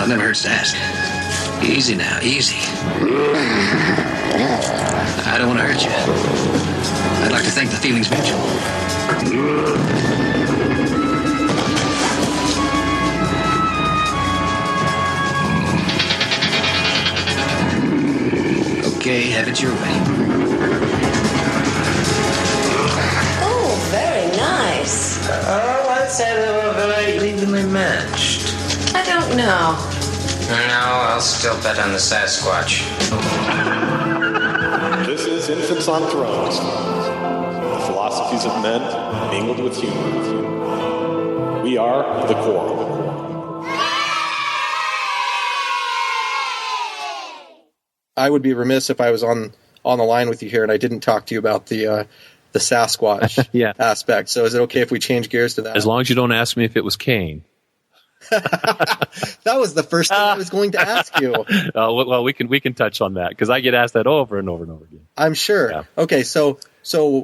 never hurts to ask. Easy now, easy. I don't want to hurt you. I'd like to think the feeling's mutual. Okay, have it your way. Oh, very nice. I'd say they were very evenly matched. I don't know. No, I'll still bet on the Sasquatch. This is Infants on Thrones. The philosophies of men mingled with humor. We are the Core. I would be remiss if I was on the line with you here and I didn't talk to you about the Sasquatch aspect. So is it okay if we change gears to that? As long as you don't ask me if it was Cain. That was the first thing I was going to ask you. Well, we can touch on that because I get asked that over and over and over again. I'm sure. Yeah. Okay, so we're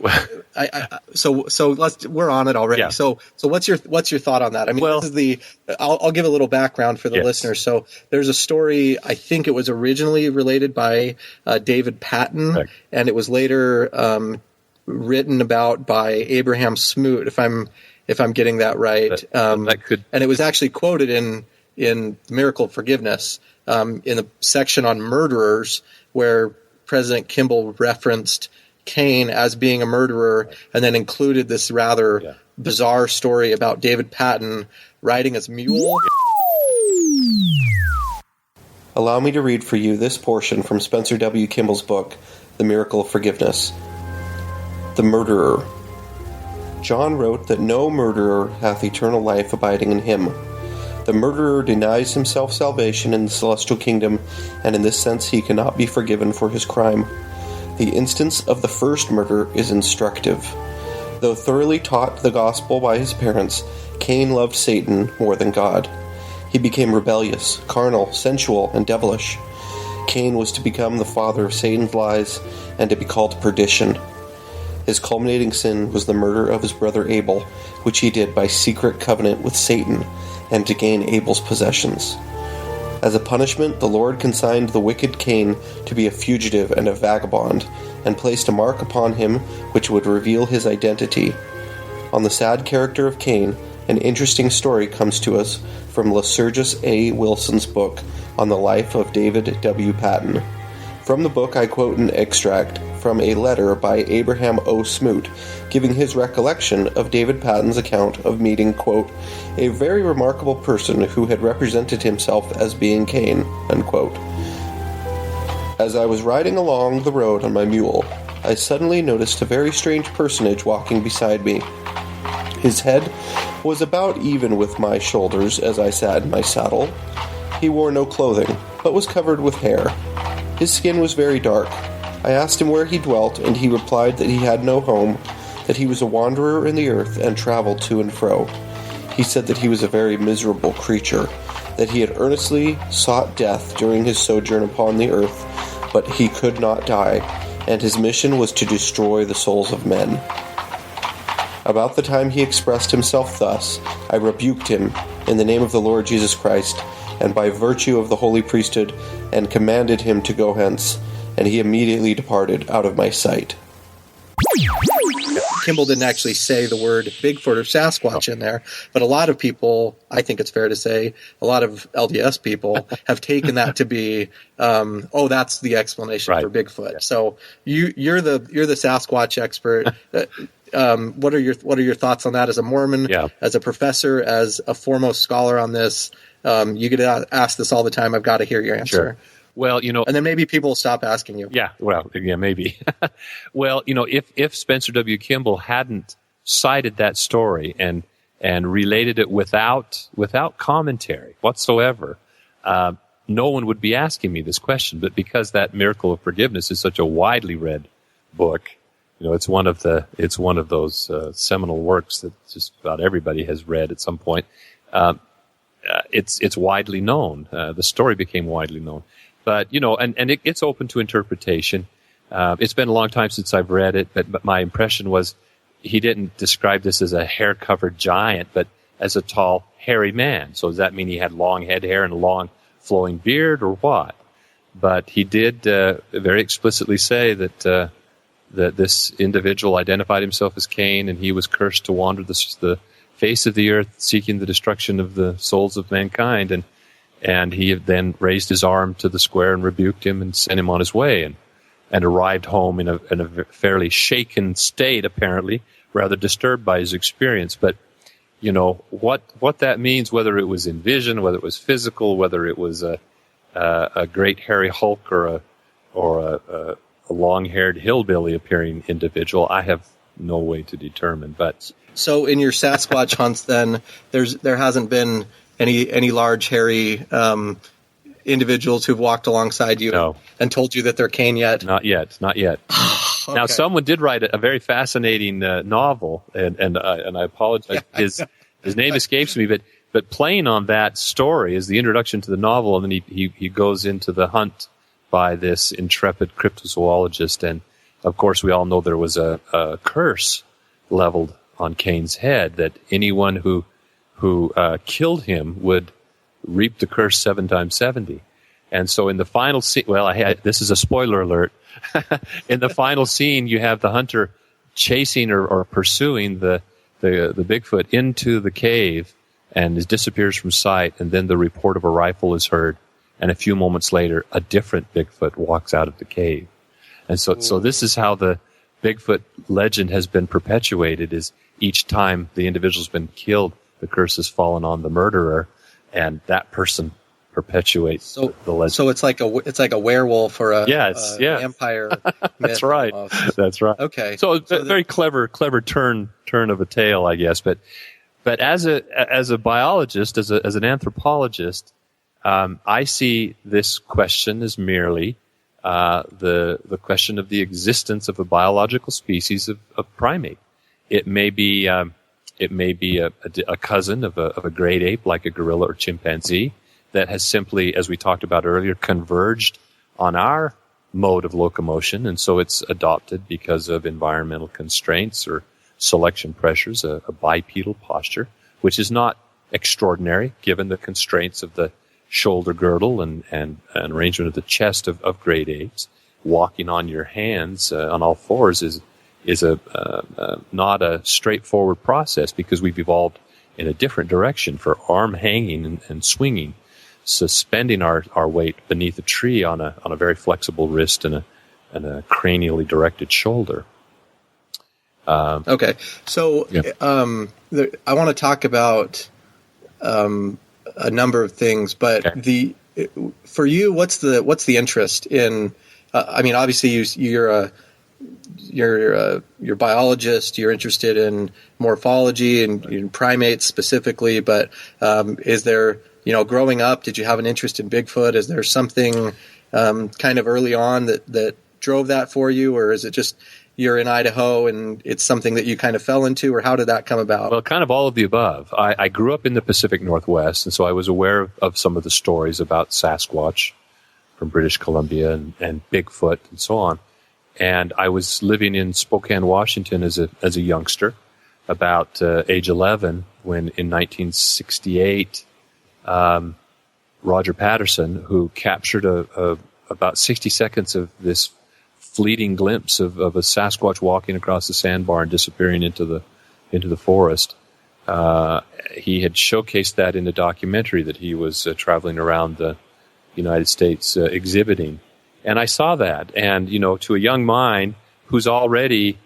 on it already. Yeah. So what's your thought on that? I mean, this is I'll give a little background for the listeners. So there's a story. I think it was originally related by David Patton, correct, and it was later written about by Abraham Smoot. If I'm getting that right, that could, and it was actually quoted in Miracle of Forgiveness in the section on murderers, where President Kimball referenced Cain as being a murderer, and then included this rather bizarre story about David Patton riding his mule. Allow me to read for you this portion from Spencer W. Kimball's book, The Miracle of Forgiveness. The Murderer. John wrote that no murderer hath eternal life abiding in him. The murderer denies himself salvation in the celestial kingdom, and in this sense he cannot be forgiven for his crime. The instance of the first murder is instructive. Though thoroughly taught the gospel by his parents, Cain loved Satan more than God. He became rebellious, carnal, sensual, and devilish. Cain was to become the father of Satan's lies and to be called perdition. His culminating sin was the murder of his brother Abel, which he did by secret covenant with Satan and to gain Abel's possessions. As a punishment, the Lord consigned the wicked Cain to be a fugitive and a vagabond, and placed a mark upon him which would reveal his identity. On the sad character of Cain, an interesting story comes to us from Lycurgus A. Wilson's book on the life of David W. Patton. From the book I quote an extract from a letter by Abraham O. Smoot, giving his recollection of David Patton's account of meeting, quote, a very remarkable person who had represented himself as being Cain, unquote. As I was riding along the road on my mule, I suddenly noticed a very strange personage walking beside me. His head was about even with my shoulders as I sat in my saddle. He wore no clothing, but was covered with hair. His skin was very dark. I asked him where he dwelt, and he replied that he had no home, that he was a wanderer in the earth and traveled to and fro. He said that he was a very miserable creature, that he had earnestly sought death during his sojourn upon the earth, but he could not die, and his mission was to destroy the souls of men. About the time he expressed himself thus, I rebuked him in the name of the Lord Jesus Christ, and by virtue of the holy priesthood, and commanded him to go hence, and he immediately departed out of my sight. Kimball didn't actually say the word Bigfoot or Sasquatch in there, but a lot of people, I think it's fair to say, a lot of LDS people have taken that to be, that's the explanation for Bigfoot. Yeah. So you're the Sasquatch expert. What are your thoughts on that as a Mormon, as a professor, as a foremost scholar on this? You get asked this all the time. I've got to hear your answer. Sure. Well, and then maybe people will stop asking you. Yeah, well, yeah, maybe. Well, if Spencer W. Kimball hadn't cited that story and related it without commentary whatsoever, no one would be asking me this question. But because that Miracle of Forgiveness is such a widely read book, it's one of those seminal works that just about everybody has read at some point. It's widely known. The story became widely known. But, it's open to interpretation. It's been a long time since I've read it, but my impression was he didn't describe this as a hair-covered giant, but as a tall, hairy man. So does that mean he had long head hair and long flowing beard or what. But he did very explicitly say that this individual identified himself as Cain, and he was cursed to wander the face of the earth, seeking the destruction of the souls of mankind. And he then raised his arm to the square and rebuked him and sent him on his way, and arrived home in a fairly shaken state, apparently, rather disturbed by his experience. But you know what that means, whether it was in vision, whether it was physical, whether it was a great hairy Hulk or a long-haired hillbilly appearing individual, I have no way to determine. But so in your Sasquatch hunts, then there hasn't been any large hairy individuals who've walked alongside you and told you that they're Cain yet? Not yet. Okay. Now, someone did write a very fascinating novel, and I apologize. His name escapes me, but playing on that story is the introduction to the novel, and then he goes into the hunt by this intrepid cryptozoologist, and of course we all know there was a curse leveled on Cain's head that anyone who killed him would reap the curse 7 times 70. And so in the final scene, this is a spoiler alert. In the final scene, you have the hunter chasing or pursuing the Bigfoot into the cave, and it disappears from sight, and then the report of a rifle is heard, and a few moments later, a different Bigfoot walks out of the cave. And so this is how the Bigfoot legend has been perpetuated, is each time the individual's been killed, the curse has fallen on the murderer, and that person perpetuates the legend. So it's like a werewolf or a vampire. That's right. Almost. That's right. Okay. So a very clever turn of a tale, I guess. But as a biologist, as an anthropologist, I see this question as merely the question of the existence of a biological species of primate. It may be a cousin of a great ape, like a gorilla or chimpanzee, that has simply, as we talked about earlier, converged on our mode of locomotion, and so it's adopted because of environmental constraints or selection pressures, a bipedal posture, which is not extraordinary given the constraints of the shoulder girdle and arrangement of the chest of great apes. Walking on your hands on all fours is not a straightforward process, because we've evolved in a different direction for arm hanging and swinging, suspending our weight beneath a tree on a very flexible wrist and a cranially directed shoulder. Okay, so I want to talk about a number of things, but for you, what's the interest in? I mean, obviously you're a biologist. You're interested in morphology and in primates specifically, but is there, growing up, did you have an interest in Bigfoot? Is there something kind of early on that drove that for you, or is it just you're in Idaho and it's something that you kind of fell into, or how did that come about? Well, kind of all of the above. I grew up in the Pacific Northwest, and so I was aware of some of the stories about Sasquatch from British Columbia and Bigfoot and so on. And I was living in Spokane, Washington as a youngster, about age 11, when in 1968, Roger Patterson, who captured about 60 seconds of this fleeting glimpse of a Sasquatch walking across the sandbar and disappearing into the forest. He had showcased that in a documentary that he was traveling around the United States exhibiting. And I saw that, and to a young mind who's already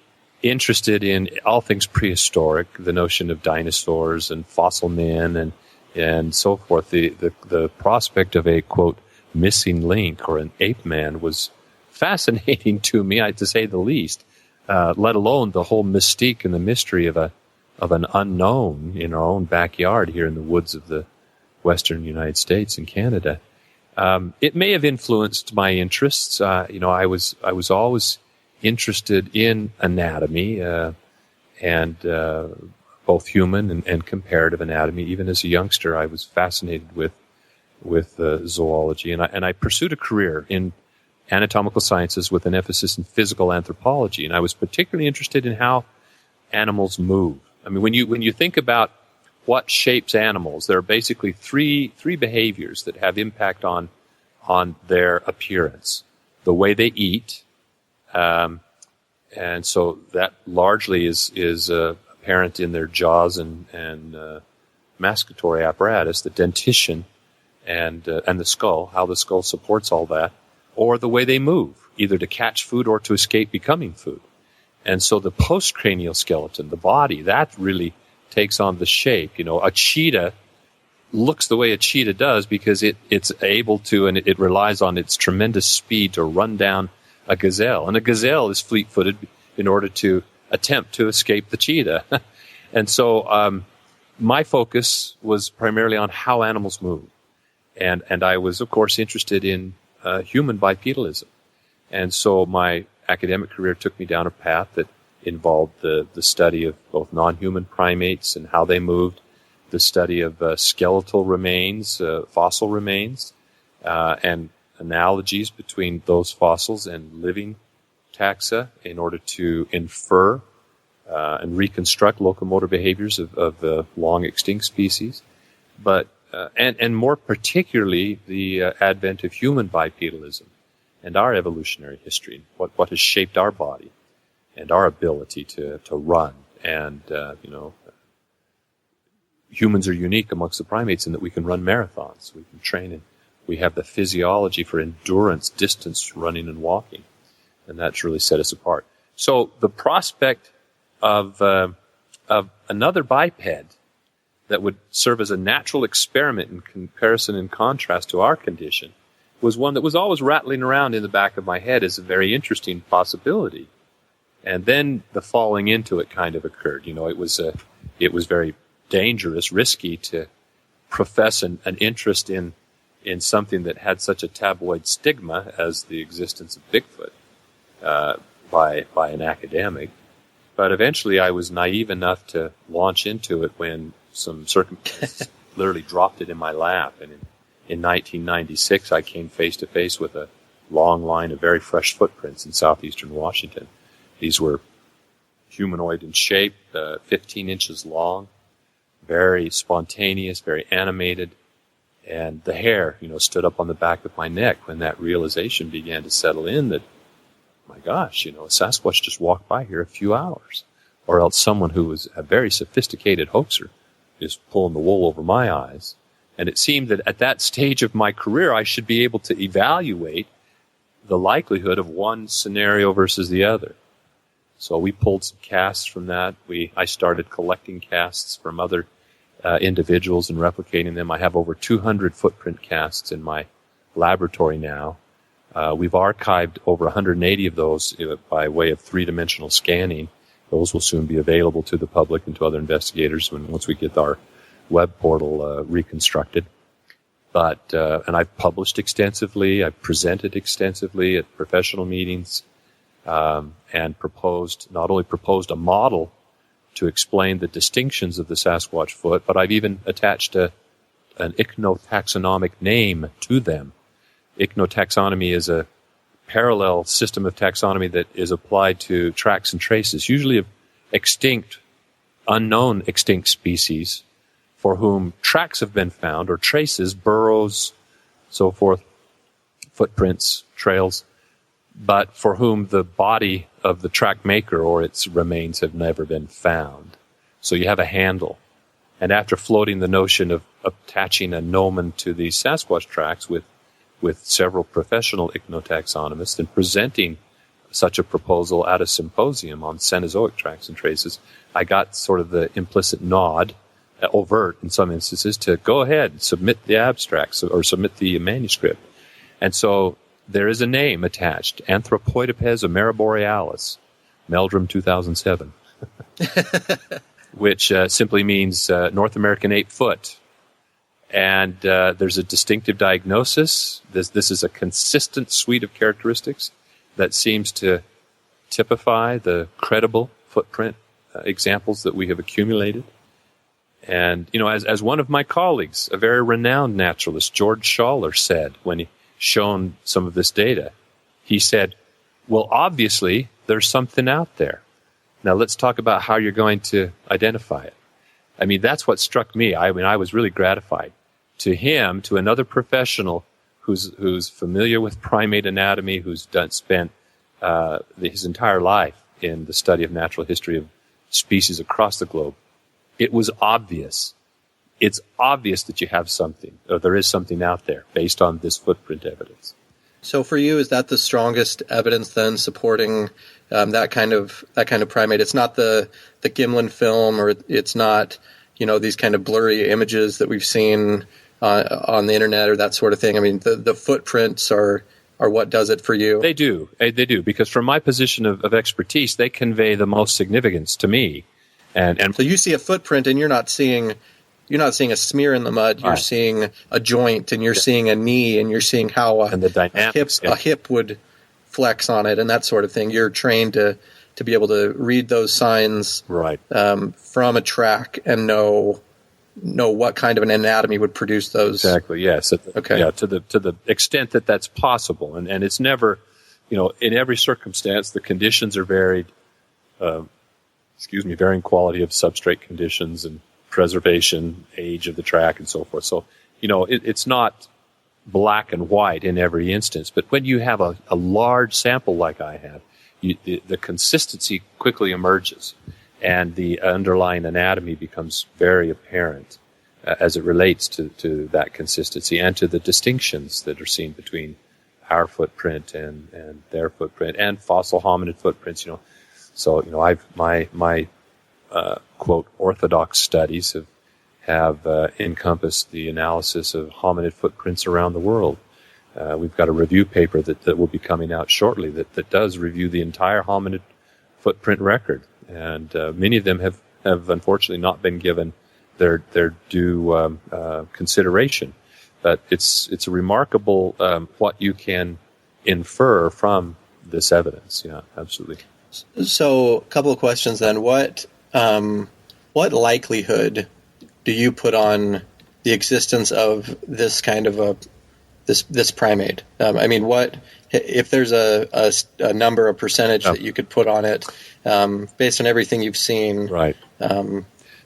interested in all things prehistoric, the notion of dinosaurs and fossil men and so forth, the prospect of a, quote, missing link or an ape man was fascinating to me, to say the least. Let alone the whole mystique and the mystery of an unknown in our own backyard here in the woods of the western United States and Canada. It may have influenced my interests. I was always interested in anatomy and both human and comparative anatomy. Even as a youngster, I was fascinated with zoology, and I pursued a career in anatomical sciences with an emphasis in physical anthropology. And I was particularly interested in how animals move. I mean, when you think about what shapes animals, there are basically three behaviors that have impact on their appearance. The way they eat, and so that largely is apparent in their jaws and masticatory apparatus, the dentition, and the skull, how the skull supports all that, or the way they move, either to catch food or to escape becoming food. And so the postcranial skeleton, the body, that really takes on the shape. A cheetah looks the way a cheetah does because it's able to, and it relies on its tremendous speed to run down a gazelle. And a gazelle is fleet-footed in order to attempt to escape the cheetah. And so my focus was primarily on how animals move. And I was, of course, interested in human bipedalism. And so my academic career took me down a path that involved the study of both non-human primates and how they moved, the study of skeletal remains, fossil remains, and analogies between those fossils and living taxa in order to infer and reconstruct locomotor behaviors of long extinct species. But and more particularly the advent of human bipedalism and our evolutionary history, what has shaped our body and our ability to run. And, humans are unique amongst the primates in that we can run marathons. We can train, and we have the physiology for endurance, distance running and walking. And that's really set us apart. So the prospect of another biped that would serve as a natural experiment in comparison and contrast to our condition was one that was always rattling around in the back of my head as a very interesting possibility. And then the falling into it kind of occurred. It was very dangerous, risky to profess an interest in something that had such a tabloid stigma as the existence of Bigfoot by an academic. But eventually I was naive enough to launch into it when some circumstances literally dropped it in my lap. And in 1996, I came face to face with a long line of very fresh footprints in southeastern Washington. These were humanoid in shape, 15 inches long, very spontaneous, very animated. And the hair, stood up on the back of my neck when that realization began to settle in that, my gosh, a Sasquatch just walked by here a few hours. Or else someone who was a very sophisticated hoaxer is pulling the wool over my eyes. And it seemed that at that stage of my career, I should be able to evaluate the likelihood of one scenario versus the other. So we pulled some casts from that. I started collecting casts from other individuals and replicating them. I have over 200 footprint casts in my laboratory now. We've archived over 180 of those by way of three-dimensional scanning. Those will soon be available to the public and to other investigators once we get our web portal reconstructed. But and I've published extensively. I've presented extensively at professional meetings, and not only proposed a model to explain the distinctions of the Sasquatch foot, but I've even attached an ichnotaxonomic name to them. Ichnotaxonomy is a parallel system of taxonomy that is applied to tracks and traces, usually of unknown extinct species, for whom tracks have been found, or traces, burrows, so forth, footprints, trails, but for whom the body of the track maker or its remains have never been found. So you have a handle. And after floating the notion of attaching a gnomon to these Sasquatch tracks with several professional ichnotaxonomists and presenting such a proposal at a symposium on Cenozoic tracks and traces, I got sort of the implicit nod, overt in some instances, to go ahead, submit the abstracts or submit the manuscript. And so there is a name attached, Anthropoidopes ameriborealis, Meldrum 2007, which simply means North American 8-foot. And there's a distinctive diagnosis. This is a consistent suite of characteristics that seems to typify the credible footprint examples that we have accumulated. And, as one of my colleagues, a very renowned naturalist, George Schaller, said when he shown some of this data, he said, well, obviously, there's something out there. Now let's talk about how you're going to identify it. I mean, that's what struck me. I mean, I was really gratified. To him, to another professional who's familiar with primate anatomy, who's spent his entire life in the study of natural history of species across the globe, it was obvious. It's obvious that you have something, or there is something out there based on this footprint evidence. So for you, is that the strongest evidence then supporting that kind of primate? It's not the Gimlin film, or it's not, these kind of blurry images that we've seen on the internet or that sort of thing. I mean, the footprints are what does it for you. They do, because from my position of expertise, they convey the most significance to me. And so you see a footprint, and you're not seeing a smear in the mud. You're seeing a joint, and you're seeing a knee, and you're seeing how a hip would flex on it, and that sort of thing. You're trained to be able to read those signs from a track and know what kind of an anatomy would produce those. Exactly. Yes. Okay. Yeah. To the extent that that's possible, and it's never, in every circumstance, the conditions are varied. Varying quality of substrate conditions and preservation, age of the track, and so forth. So, it's not black and white in every instance. But when you have a large sample like I have, the consistency quickly emerges, and the underlying anatomy becomes very apparent as it relates to that consistency and to the distinctions that are seen between our footprint and their footprint and fossil hominid footprints. So, my quote, orthodox studies have encompassed the analysis of hominid footprints around the world. We've got a review paper that will be coming out shortly that does review the entire hominid footprint record. And many of them have unfortunately not been given their due consideration. But it's a remarkable what you can infer from this evidence. Yeah, absolutely. So, a couple of questions then. What likelihood do you put on the existence of this kind of this primate? I mean, what if there's a number, a percentage that you could put on it based on everything you've seen? Right.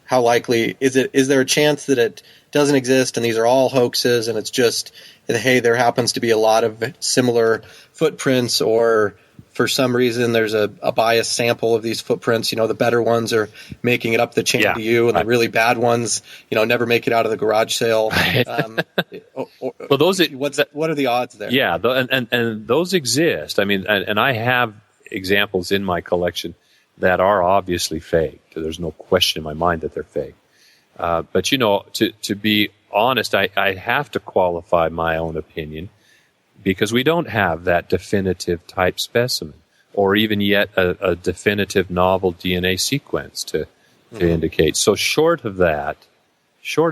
How likely is it? Is there a chance that it doesn't exist and these are all hoaxes, and it's just, hey, there happens to be a lot of similar footprints, or for some reason there's a biased sample of these footprints? The better ones are making it up the chain to you, and the really bad ones, never make it out of the garage sale. Well, what are the odds there? Yeah, and those exist. I mean, and I have examples in my collection that are obviously fake. There's no question in my mind that they're fake. But to be honest, I have to qualify my own opinion, because we don't have that definitive type specimen, or even yet a definitive novel DNA sequence to indicate. So short of that, if you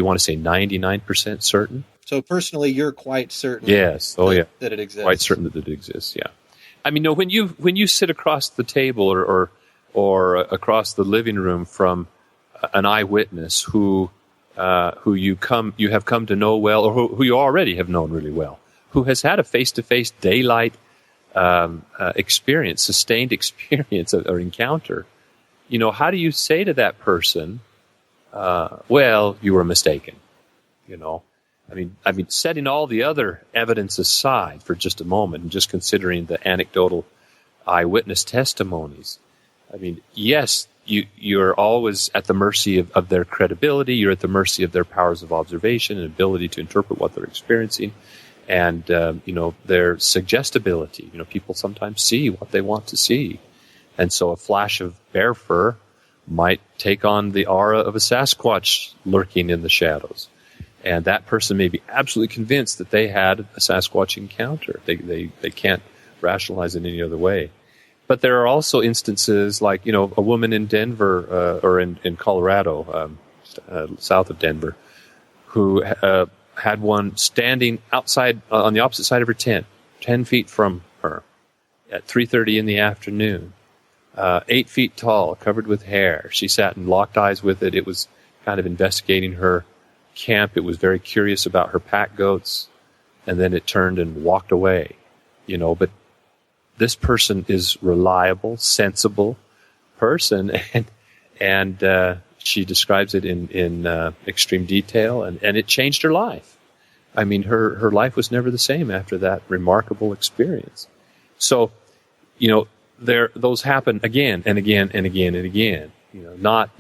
want to say 99% certain. So personally, you're quite certain. Yes. That it exists. Quite certain that it exists. Yeah. I mean, when you sit across the table or across the living room from an eyewitness who you have come to know well, or who you already have known really well, who has had a face-to-face daylight experience, sustained experience or encounter, how do you say to that person, well, you were mistaken? I mean, setting all the other evidence aside for just a moment and just considering the anecdotal eyewitness testimonies, I mean, yes, you're always at the mercy of their credibility. You're at the mercy of their powers of observation and ability to interpret what they're experiencing, and their suggestibility. People sometimes see what they want to see, and so a flash of bear fur might take on the aura of a sasquatch lurking in the shadows, and that person may be absolutely convinced that they had a Sasquatch encounter. They can't rationalize it any other way. But there are also instances like, a woman in Denver, or in Colorado, south of Denver, who had one standing outside on the opposite side of her tent, 10 feet from her, at 3:30 in the afternoon, 8 feet tall, covered with hair. She sat and locked eyes with it. It was kind of investigating her camp. It was very curious about her pack goats, and then it turned and walked away, but this person is reliable, sensible person, And she describes it in extreme detail, and it changed her life. I mean, her life was never the same after that remarkable experience. So, those happen again and again and again and again. Not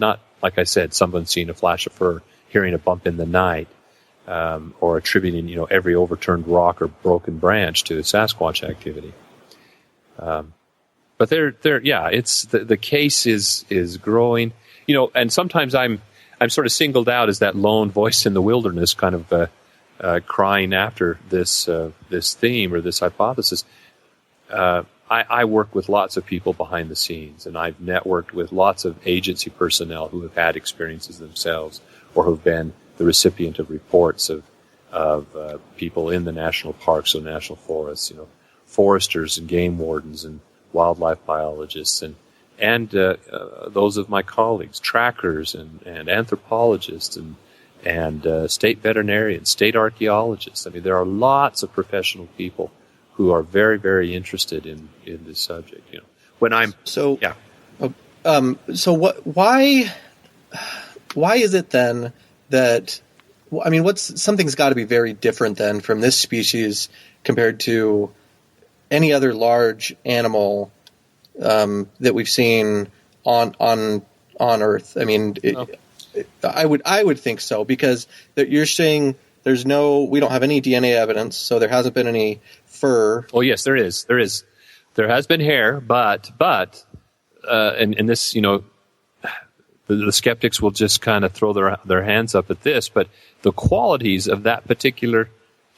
like I said, someone seeing a flash of fur, hearing a bump in the night, or attributing every overturned rock or broken branch to Sasquatch activity. But it's the case is growing. And sometimes I'm sort of singled out as that lone voice in the wilderness, kind of crying after this theme or this hypothesis. I work with lots of people behind the scenes, and I've networked with lots of agency personnel who have had experiences themselves or who've been the recipient of reports of people in the national parks or national forests, foresters and game wardens and wildlife biologists and those of my colleagues, trackers and anthropologists and state veterinarians, state archaeologists. I mean, there are lots of professional people who are very, very interested in this subject. When I'm so yeah. So what? Why is it then that? I mean, something's got to be very different then from this species compared to any other large animal that we've seen on Earth. I mean, I would think so, because you're saying we don't have any DNA evidence, so there hasn't been any fur. Oh yes, there is. There has been hair, but and this, the skeptics will just kind of throw their hands up at this, but the qualities of that particular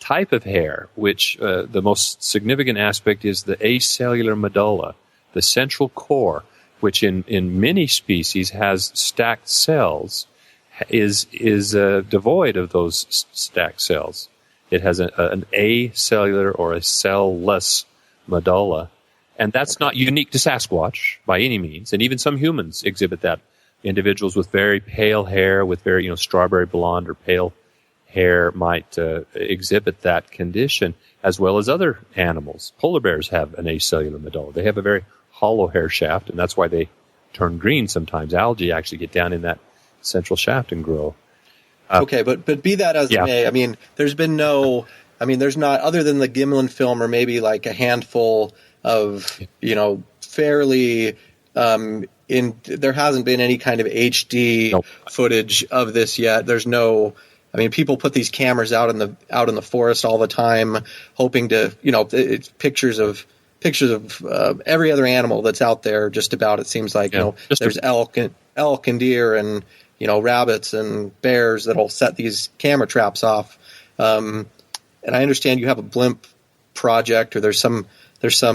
type of hair, which the most significant aspect is the acellular medulla, the central core, which in many species has stacked cells, is devoid of those stacked cells. It has an acellular or a cell-less medulla, and that's not unique to Sasquatch by any means. And even some humans exhibit that. Individuals with very pale hair, with very strawberry blonde or pale hair, might exhibit that condition, as well as other animals. Polar bears have an acellular medulla. They have a very hollow hair shaft, and that's why they turn green sometimes. Algae actually get down in that central shaft and grow. Okay, but be that as it may, I mean, there's not, other than the Gimlin film or maybe like a handful of, fairly, there hasn't been any kind of HD footage of this yet. There's no, I mean, people put these cameras out in the forest all the time, hoping to, it's pictures of every other animal that's out there. Just about, it seems like, there's elk and deer and rabbits and bears that'll set these camera traps off. And I understand you have a blimp project, or there's some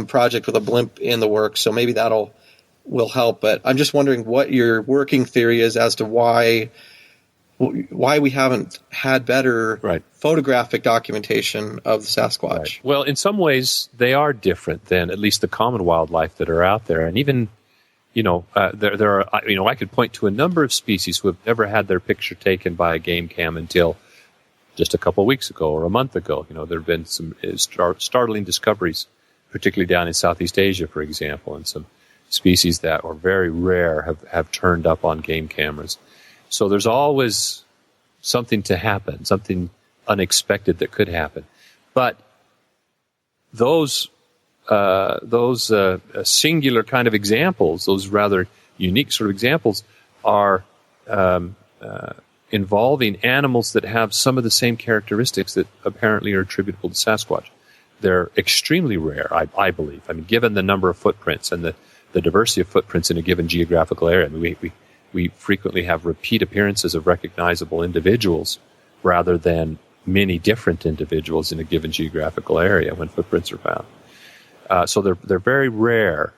project with a blimp in the works, so maybe will help. But I'm just wondering what your working theory is as to why we haven't had better photographic documentation of the Sasquatch. Right. Well, in some ways, they are different than at least the common wildlife that are out there. And even, there are, I could point to a number of species who have never had their picture taken by a game cam until just a couple of weeks ago or a month ago. There have been some startling discoveries, particularly down in Southeast Asia, for example, and some species that are very rare have turned up on game cameras. So there's always something to happen, something unexpected that could happen. But those singular kind of examples, those rather unique sort of examples, are involving animals that have some of the same characteristics that apparently are attributable to Sasquatch. They're extremely rare, I believe. I mean, given the number of footprints and the diversity of footprints in a given geographical area. I mean, we frequently have repeat appearances of recognizable individuals rather than many different individuals in a given geographical area when footprints are found. So they're very rare.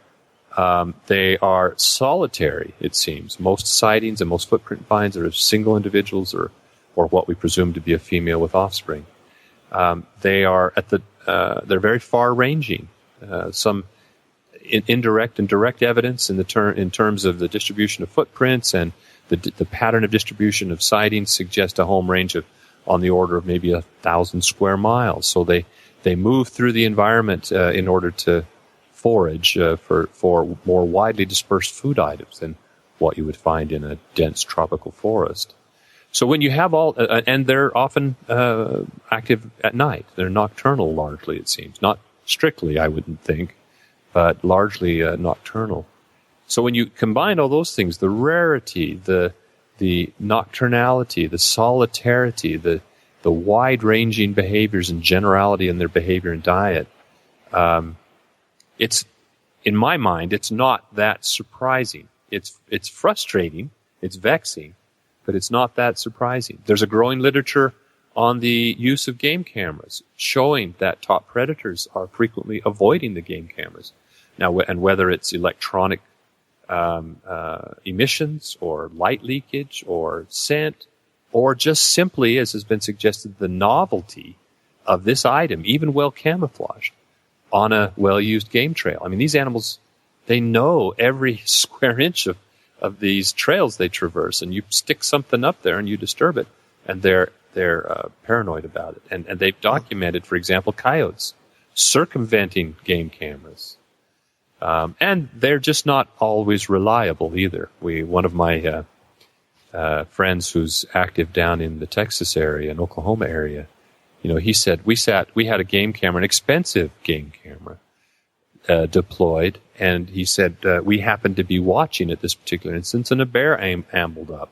They are solitary, it seems. Most sightings and most footprint finds are of single individuals or what we presume to be a female with offspring. They are they're very far-ranging. Some indirect and direct evidence in terms of the distribution of footprints and the pattern of distribution of sightings suggest a home range of on the order of maybe 1,000 square miles. So they move through the environment in order to forage for more widely dispersed food items than what you would find in a dense tropical forest. So when you have and they're often active at night. They're nocturnal largely, it seems. Not strictly, I wouldn't think, but largely nocturnal. So when you combine all those things, the rarity, the nocturnality, the solitarity, the wide-ranging behaviors and generality in their behavior and diet, it's, in my mind, it's not that surprising. It's frustrating, it's vexing, but it's not that surprising. There's a growing literature on the use of game cameras showing that top predators are frequently avoiding the game cameras. Now, and whether it's electronic emissions or light leakage or scent, or just simply, as has been suggested, the novelty of this item, even well camouflaged, on a well-used game trail. I mean, these animals, they know every square inch of these trails they traverse, and you stick something up there and you disturb it, and they're paranoid about it. And they've documented, for example, coyotes circumventing game cameras. And they're just not always reliable either. One of my friends who's active down in the Texas area and Oklahoma area, he said we had a game camera, an expensive game camera, deployed, and he said we happened to be watching at this particular instance, and a bear ambled up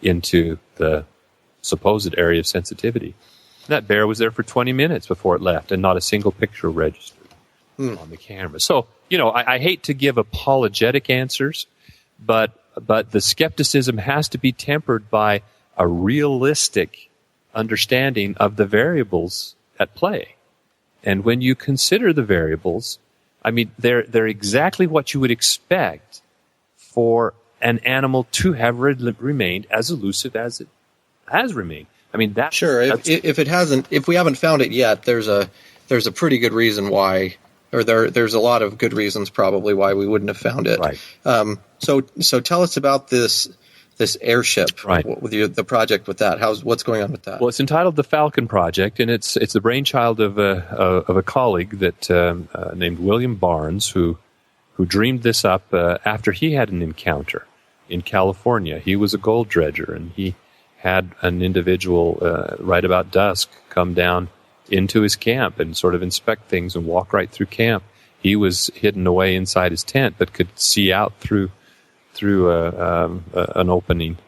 into the supposed area of sensitivity. And that bear was there for 20 minutes before it left, and not a single picture registered on the camera. So, I hate to give apologetic answers, but the skepticism has to be tempered by a realistic understanding of the variables at play. And when you consider the variables, I mean, they're exactly what you would expect for an animal to have remained as elusive as it has remained. I mean, that sure. If we haven't found it yet, there's a pretty good reason why, or there's a lot of good reasons probably why we wouldn't have found it. Right. So tell us about this airship, right, with the project with that. What's going on with that? Well, it's entitled the Falcon Project, and it's the brainchild of a colleague that named William Barnes, who dreamed this up after he had an encounter in California. He was a gold dredger, and he had an individual right about dusk come down into his camp and sort of inspect things and walk right through camp. He was hidden away inside his tent, but could see out through an opening,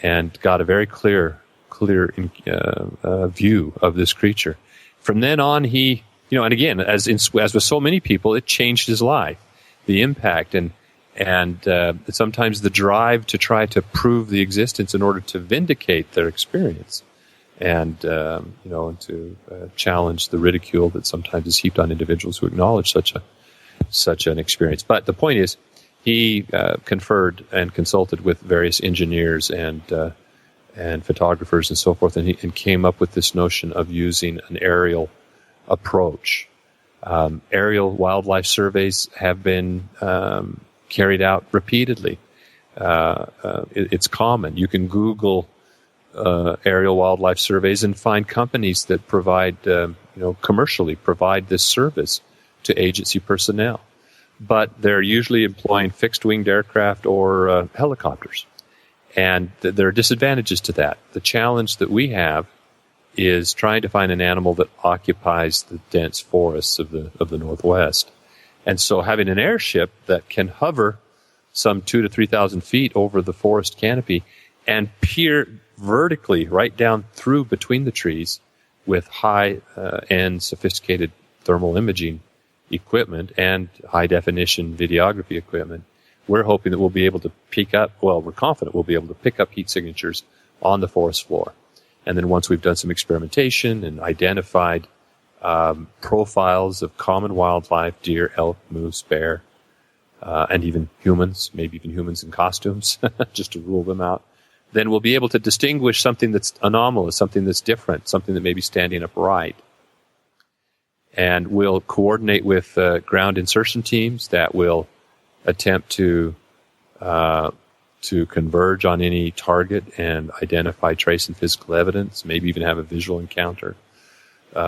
and got a very clear view of this creature. From then on, he, and again, as with so many people, it changed his life. The impact and sometimes the drive to try to prove the existence in order to vindicate their experience, and to challenge the ridicule that sometimes is heaped on individuals who acknowledge such an experience. But the point is, he conferred and consulted with various engineers and photographers and so forth, and came up with this notion of using an aerial approach. Aerial wildlife surveys have been carried out repeatedly. It's common. You can Google aerial wildlife surveys and find companies that provide, commercially provide this service to agency personnel. But they're usually employing fixed-winged aircraft or helicopters. And there are disadvantages to that. The challenge that we have is trying to find an animal that occupies the dense forests of the Northwest. And so having an airship that can hover some 2,000 to 3,000 feet over the forest canopy and peer vertically right down through between the trees with high-end sophisticated thermal imaging equipment and high-definition videography equipment, we're hoping that we'll be able to we're confident we'll be able to pick up heat signatures on the forest floor. And then once we've done some experimentation and identified profiles of common wildlife, deer, elk, moose, bear, and even humans, maybe even humans in costumes, just to rule them out, then we'll be able to distinguish something that's anomalous, something that's different, something that may be standing upright. And we'll coordinate with ground insertion teams that will attempt to converge on any target and identify trace and physical evidence, maybe even have a visual encounter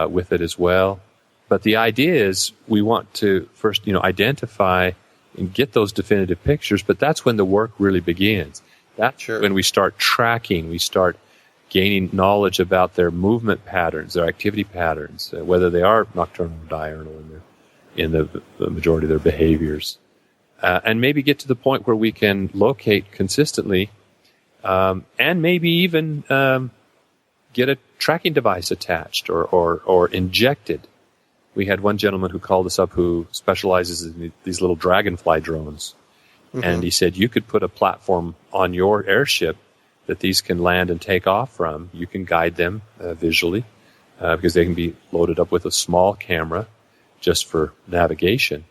with it as well. But the idea is we want to first, identify and get those definitive pictures. But that's when the work really begins. That's when we start tracking, we start gaining knowledge about their movement patterns, their activity patterns, whether they are nocturnal or diurnal in the majority of their behaviors. And maybe get to the point where we can locate consistently, and maybe even get a tracking device attached or injected. We had one gentleman who called us up who specializes in these little dragonfly drones. Mm-hmm. And he said, you could put a platform on your airship that these can land and take off from. You can guide them visually because they can be loaded up with a small camera just for navigation.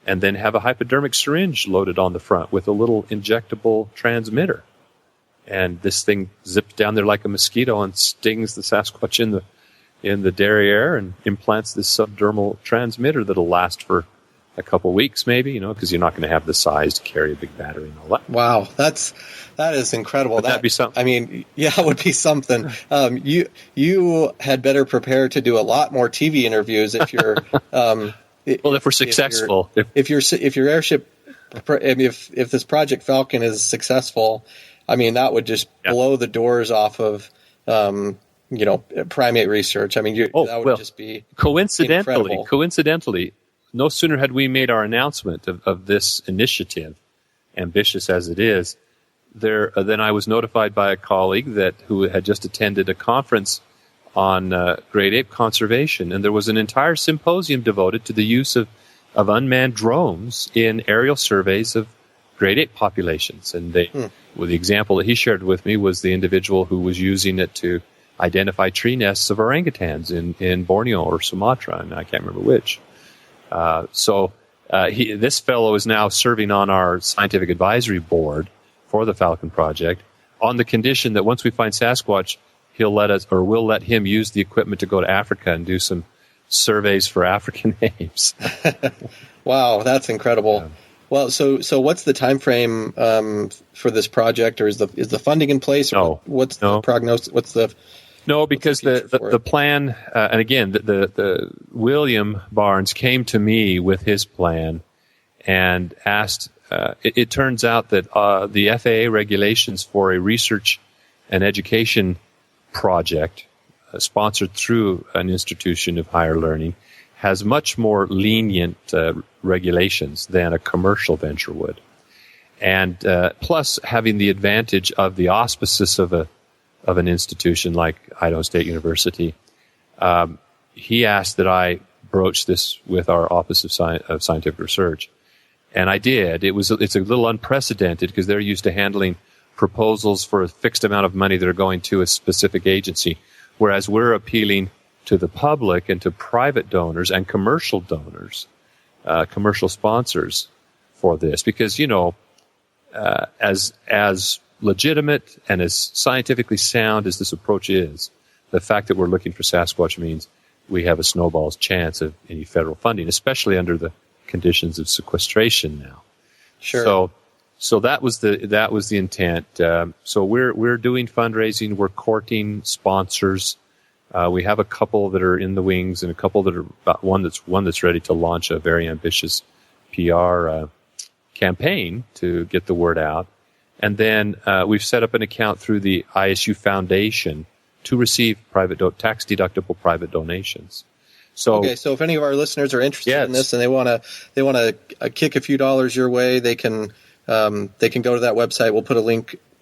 And then have a hypodermic syringe loaded on the front with a little injectable transmitter. And this thing zips down there like a mosquito and stings the Sasquatch in the derriere and implants this subdermal transmitter that'll last for a couple weeks maybe, because you're not going to have the size to carry a big battery and all that. Wow, that is incredible. Would that be something? I mean, yeah, it would be something. You had better prepare to do a lot more TV interviews if you're well, if we're successful. If your airship, if this Project Falcon is successful, I mean, that would just blow the doors off of, primate research. I mean, that would just be incredible. Coincidentally, no sooner had we made our announcement of this initiative, ambitious as it is, then I was notified by a colleague who had just attended a conference on great ape conservation, and there was an entire symposium devoted to the use of unmanned drones in aerial surveys of great ape populations. And the example that he shared with me was the individual who was using it to identify tree nests of orangutans in Borneo or Sumatra, and I can't remember which. This fellow is now serving on our scientific advisory board for the Falcon Project on the condition that once we find Sasquatch, we'll let him use the equipment to go to Africa and do some surveys for African apes. Wow, that's incredible. Yeah. Well, so what's the time frame for this project, or is the funding in place? Or what's the prognosis? Because the plan, and again, the William Barnes came to me with his plan and asked. It turns out that the FAA regulations for a research and education project sponsored through an institution of higher learning has much more lenient regulations than a commercial venture would, and plus having the advantage of the auspices of an institution like Idaho State University. He asked that I broach this with our Office of Scientific Research, and I did. It's a little unprecedented because they're used to handling proposals for a fixed amount of money that are going to a specific agency, whereas we're appealing to the public and to private donors and commercial donors, commercial sponsors for this, because as legitimate and as scientifically sound as this approach is, the fact that we're looking for Sasquatch means we have a snowball's chance of any federal funding, especially under the conditions of sequestration now. Sure. So that was the intent. So we're doing fundraising. We're courting sponsors. We have a couple that are in the wings, and a couple that are about one that's ready to launch a very ambitious PR campaign to get the word out. And then we've set up an account through the ISU Foundation to receive tax-deductible private donations. So if any of our listeners are interested in this and they want to kick a few dollars your way, they can go to that website. We'll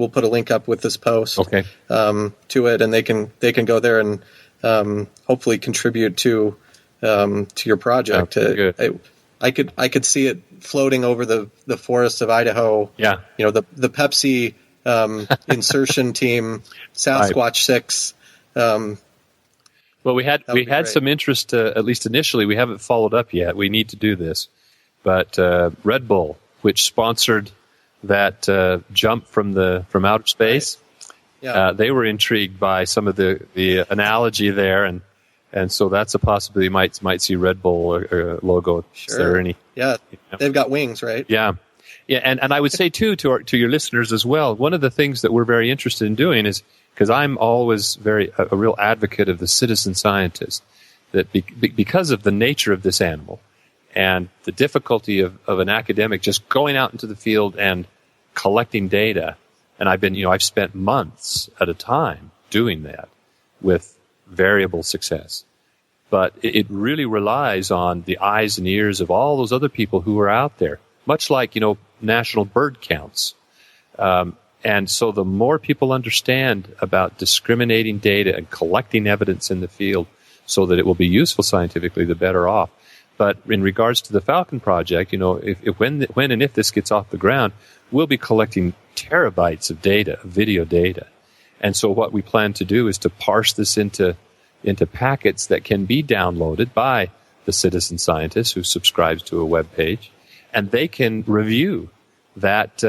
put a link up with this post to it, and they can go there and hopefully contribute to your project. Good. I could see it floating over the forests of Idaho. Yeah. The Pepsi insertion team, Sasquatch 6. Well, we had some interest, at least initially. We haven't followed up yet. We need to do this. But Red Bull, which sponsored that jump from outer space, they were intrigued by some of the analogy there, and so that's a possibility. You might see Red Bull logo. Sure. Is there any? Yeah, they've got wings, right? Yeah, and I would say too to your listeners as well. One of the things that we're very interested in doing is, because I'm always a real advocate of the citizen scientist, that because of the nature of this animal And the difficulty of an academic just going out into the field and collecting data, and I've spent months at a time doing that with variable success. But it really relies on the eyes and ears of all those other people who are out there, much like, national bird counts. And so the more people understand about discriminating data and collecting evidence in the field so that it will be useful scientifically, the better off. But in regards to the Falcon Project, when and if this gets off the ground, we'll be collecting terabytes of data, video data. And so what we plan to do is to parse this into packets that can be downloaded by the citizen scientist who subscribes to a web page, and they can review that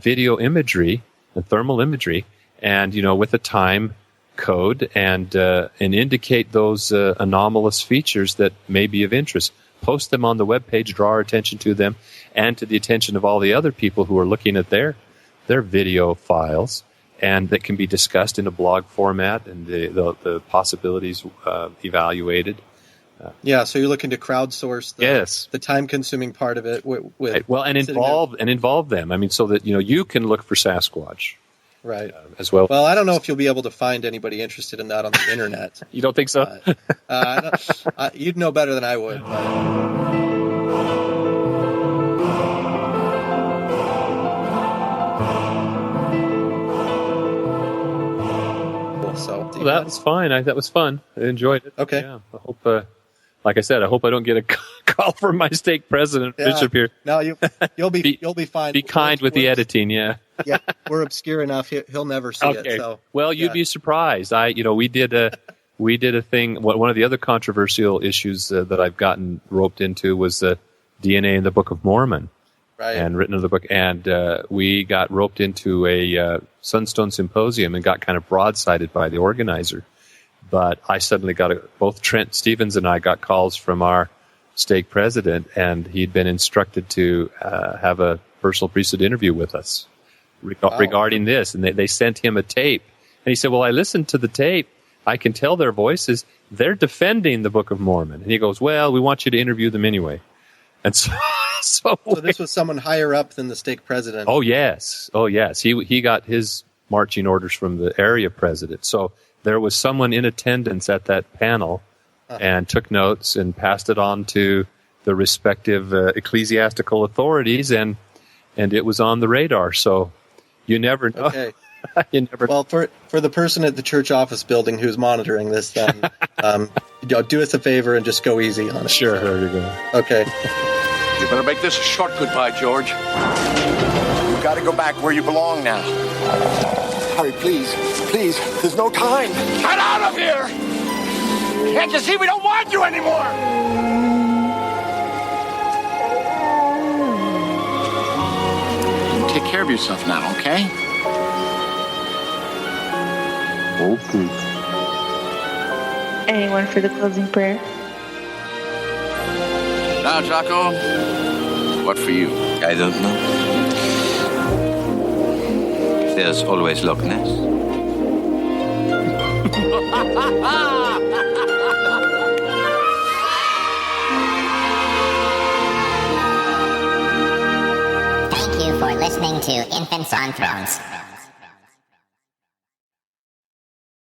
video imagery and thermal imagery, and with a time code and indicate those anomalous features that may be of interest. Post them on the web page, draw our attention to them, and to the attention of all the other people who are looking at their video files, and that can be discussed in a blog format, and the possibilities evaluated. So you're looking to crowdsource the time-consuming part of it with involve them. I mean, so that you can look for Sasquatch, right, as well. Well, I don't know if you'll be able to find anybody interested in that on the internet. You don't think so? You'd know better than I would. Well, that was fine. That was fun. I enjoyed it. Okay. Yeah. I hope, like I said, I hope I don't get a call from my stake president, Bishop here. No, you'll be fine. Be kind with the editing. Yeah. Yeah, we're obscure enough. He'll never see it. So. Well, you'd be surprised. We did a thing. One of the other controversial issues that I've gotten roped into was the DNA in the Book of Mormon. Right. And written in the book, and we got roped into a Sunstone Symposium and got kind of broadsided by the organizer. But I suddenly both Trent Stevens and I got calls from our stake president, and he'd been instructed to have a personal priesthood interview with us regarding this. And they sent him a tape. And he said, well, I listened to the tape. I can tell their voices. They're defending the Book of Mormon. And he goes, well, we want you to interview them anyway. And so this was someone higher up than the stake president. Oh yes. He got his marching orders from the area president. So there was someone in attendance at that panel and took notes and passed it on to the respective ecclesiastical authorities, and it was on the radar. So you never know. Okay. Well, for the person at the church office building who's monitoring this, then do us a favor and just go easy on it. Sure, there you go. Okay. You better make this a short goodbye, George. You've got to go back where you belong now. Harry, please, there's no time. Get out of here! Can't you see we don't want you anymore? Take care of yourself now, okay? Okay. Anyone for the closing prayer? Now, Jocko, what for you? I don't know. There's always Loch Ness. Thank you for listening to Infants on Thrones.